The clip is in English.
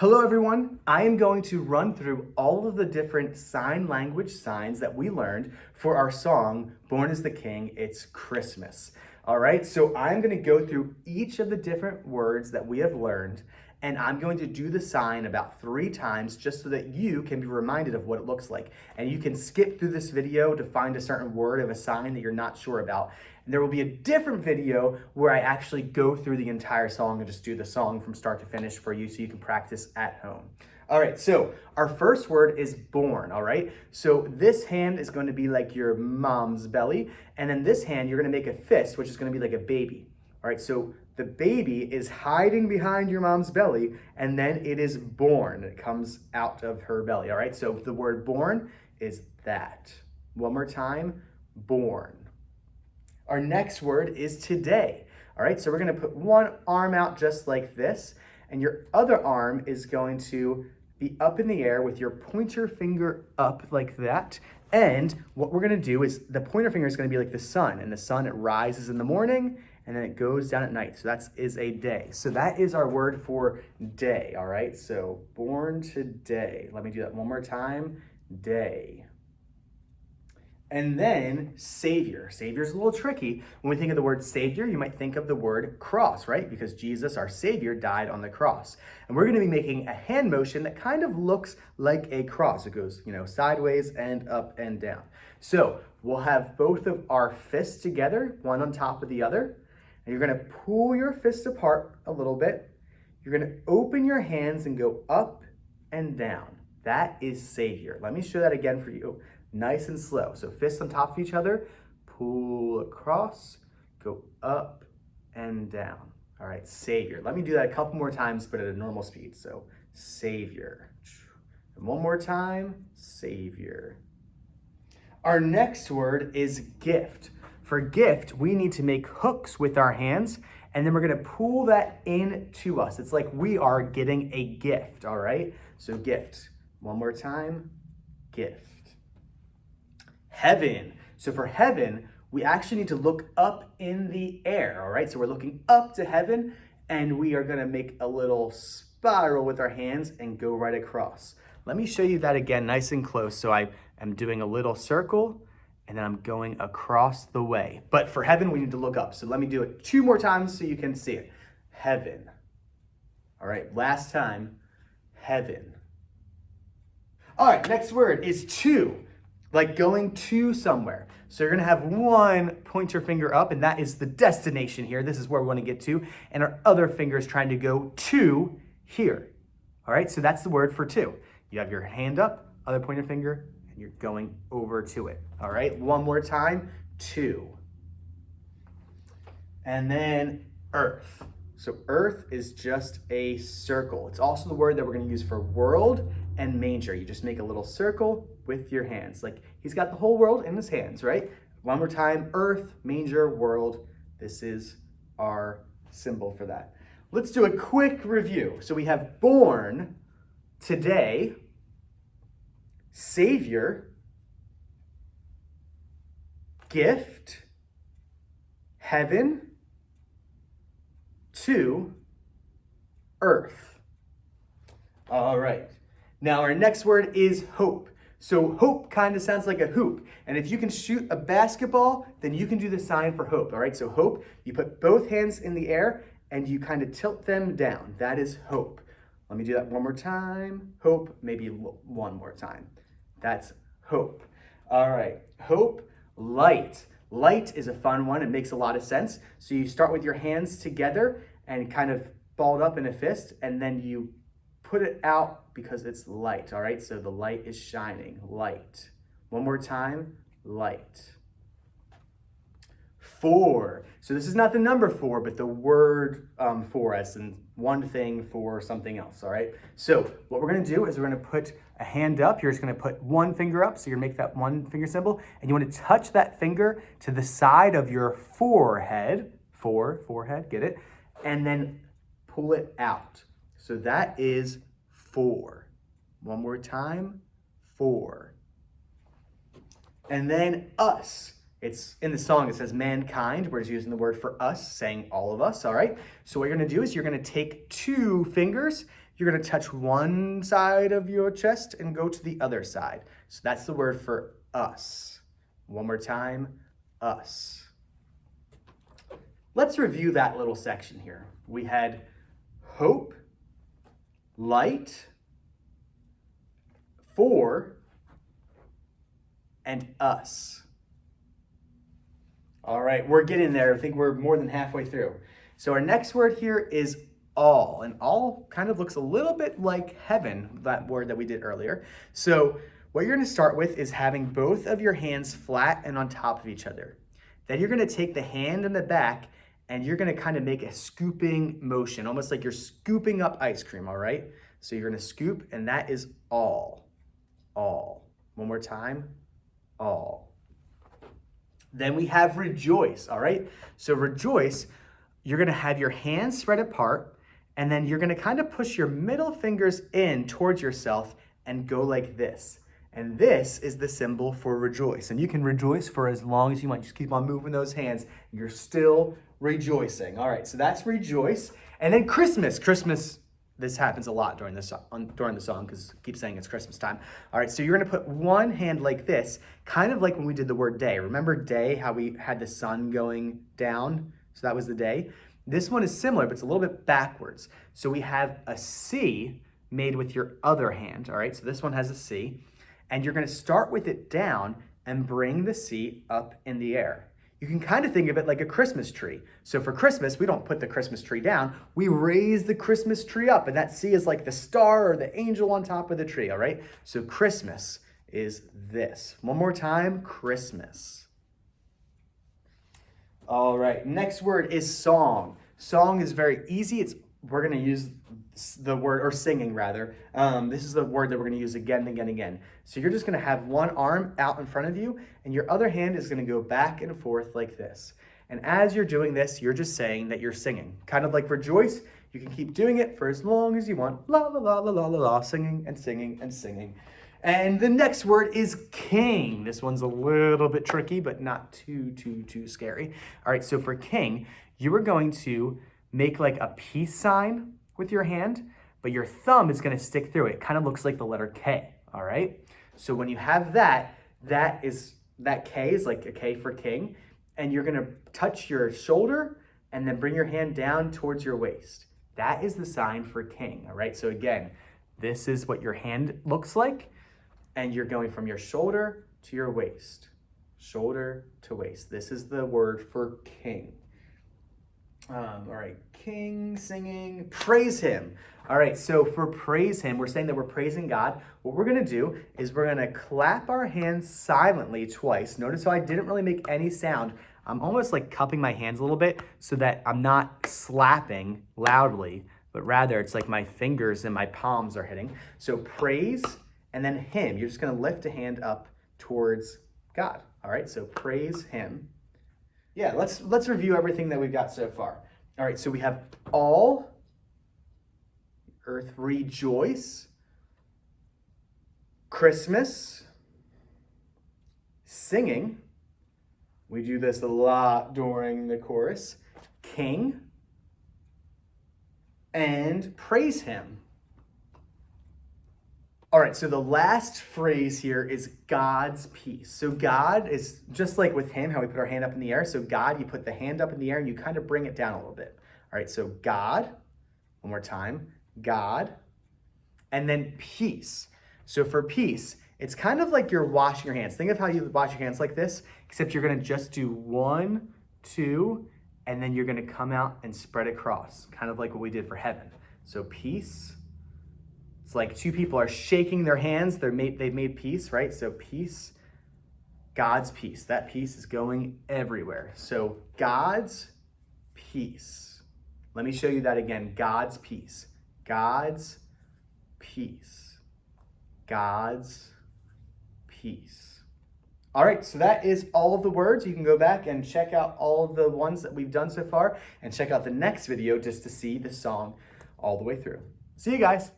Hello everyone, I am going to run through all of the different sign language signs that we learned for our song, Born is the King, It's Christmas. All right, so I'm gonna go through each of the different words that we have learned, and I'm going to do the sign about 3 times just so that you can be reminded of what it looks like. And you can skip through this video to find a certain word of a sign that you're not sure about. And there will be a different video where I actually go through the entire song and just do the song from start to finish for you so you can practice at home. All right, so our first word is born, all right? So this hand is going to be like your mom's belly, and then this hand, you're gonna make a fist, which is gonna be like a baby. All right, so the baby is hiding behind your mom's belly, and then it is born. It comes out of her belly, all right? So the word born is that. One more time, born. Our next word is today. All right, so we're gonna put one arm out just like this, and your other arm is going to be up in the air with your pointer finger up like that. And what we're gonna do is the pointer finger is gonna be like the sun, and the sun, it rises in the morning and then it goes down at night. So that is a day. So that is our word for day, all right? So born today. Let me do that one more time, day. And then Savior. Savior is a little tricky. When we think of the word Savior, you might think of the word cross, right? Because Jesus, our Savior, died on the cross. And we're gonna be making a hand motion that kind of looks like a cross. It goes, sideways and up and down. So we'll have both of our fists together, one on top of the other. And you're gonna pull your fists apart a little bit. You're gonna open your hands and go up and down. That is Savior. Let me show that again for you. Nice and slow. So fists on top of each other, pull across, go up and down. All right, Savior. Let me do that a couple more times, but at a normal speed. So Savior. And one more time, Savior. Our next word is gift. For gift, we need to make hooks with our hands, and then we're gonna pull that in to us. It's like we are getting a gift, all right? So gift. One more time, gift. Heaven. So for heaven, we actually need to look up in the air, all right? So we're looking up to heaven, and we are gonna make a little spiral with our hands and go right across. Let me show you that again nice and close. So I am doing a little circle, and then I'm going across the way. But for heaven, we need to look up. So let me do it 2 more times so you can see it. Heaven. All right, last time, heaven. All right, next word is to. Like going to somewhere. So you're gonna have one pointer finger up, and that is the destination here. This is where we wanna get to. And our other finger is trying to go to here. All right, so that's the word for to. You have your hand up, other pointer finger, and you're going over to it. All right, one more time, to. And then earth. So earth is just a circle. It's also the word that we're gonna use for world and manger. You just make a little circle with your hands. Like he's got the whole world in his hands, right? One more time, earth, manger, world. This is our symbol for that. Let's do a quick review. So we have born, today, Savior, gift, heaven, to, earth. All right. Now our next word is hope. So hope kind of sounds like a hoop. And if you can shoot a basketball, then you can do the sign for hope. All right, so hope, you put both hands in the air and you kind of tilt them down. That is hope. Let me do that one more time. Hope, maybe one more time. That's hope. All right, hope, light. Light is a fun one. It makes a lot of sense. So you start with your hands together and kind of balled up in a fist, and then you put it out because it's light, all right? So the light is shining, light. One more time, light. 4. So this is not the number 4, but the word for, as in one thing for something else, all right? So what we're gonna do is we're gonna put a hand up. You're just gonna put one finger up, so you're gonna make that one finger symbol, and you wanna touch that finger to the side of your forehead, forehead, get it? And then pull it out. So that is 4. One more time, 4. And then us. It's in the song, it says mankind. We're just using the word for us, saying all of us, all right? So what you're gonna do is you're gonna take 2 fingers, you're gonna touch one side of your chest and go to the other side. So that's the word for us. One more time, us. Let's review that little section here. We had hope, light, for, and us. All right, we're getting there. I think we're more than halfway through. So our next word here is all, and all kind of looks a little bit like heaven, that word that we did earlier. So what you're gonna start with is having both of your hands flat and on top of each other. Then you're gonna take the hand in the back and you're gonna kind of make a scooping motion, almost like you're scooping up ice cream, all right? So you're gonna scoop, and that is all. All. One more time, all. Then we have rejoice, all right? So rejoice, you're gonna have your hands spread apart, and then you're gonna kind of push your middle fingers in towards yourself and go like this. And this is the symbol for rejoice. And you can rejoice for as long as you want. Just keep on moving those hands. You're still rejoicing. All right, so that's rejoice. And then Christmas. Christmas, this happens a lot during the song because I keep saying it's Christmas time. All right, so you're gonna put one hand like this, kind of like when we did the word day. Remember day, how we had the sun going down? So that was the day. This one is similar, but it's a little bit backwards. So we have a C made with your other hand, all right? So this one has a C, and you're gonna start with it down and bring the C up in the air. You can kind of think of it like a Christmas tree. So for Christmas, we don't put the Christmas tree down, we raise the Christmas tree up, and that C is like the star or the angel on top of the tree, all right? So Christmas is this. One more time, Christmas. All right, next word is song. Song is very easy. We're gonna use the word, or singing rather. This is the word that we're gonna use again and again and again. So you're just gonna have one arm out in front of you, and your other hand is gonna go back and forth like this. And as you're doing this, you're just saying that you're singing. Kind of like rejoice, you can keep doing it for as long as you want. La la la la la la la, singing and singing and singing. And the next word is king. This one's a little bit tricky, but not too scary. All right, so for king, you are going to make like a peace sign with your hand, but your thumb is gonna stick through it. It kind of looks like the letter K, all right? So when you have that K is like a K for king, and you're gonna touch your shoulder and then bring your hand down towards your waist. That is the sign for king, all right? So again, this is what your hand looks like, and you're going from your shoulder to your waist. Shoulder to waist. This is the word for king. All right, king, singing, praise him. All right, so for praise him, we're saying that we're praising God. What we're gonna do is we're gonna clap our hands silently twice. Notice how I didn't really make any sound. I'm almost like cupping my hands a little bit so that I'm not slapping loudly, but rather it's like my fingers and my palms are hitting. So praise, and then him. You're just gonna lift a hand up towards God. All right, so praise him. Yeah, let's review everything that we've got so far. All right, so we have all, earth rejoice, Christmas, singing, we do this a lot during the chorus, king, and praise him. All right, so the last phrase here is God's peace. So God is just like with him, how we put our hand up in the air. So God, you put the hand up in the air and you kind of bring it down a little bit. All right, so God, one more time, God, and then peace. So for peace, it's kind of like you're washing your hands. Think of how you wash your hands like this, except you're gonna just do 1, 2, and then you're gonna come out and spread across, kind of like what we did for heaven. So peace. It's like two people are shaking their hands. They've made peace, right? So peace, God's peace. That peace is going everywhere. So God's peace. Let me show you that again. God's peace. God's peace. God's peace. All right, so that is all of the words. You can go back and check out all of the ones that we've done so far and check out the next video just to see the song all the way through. See you guys.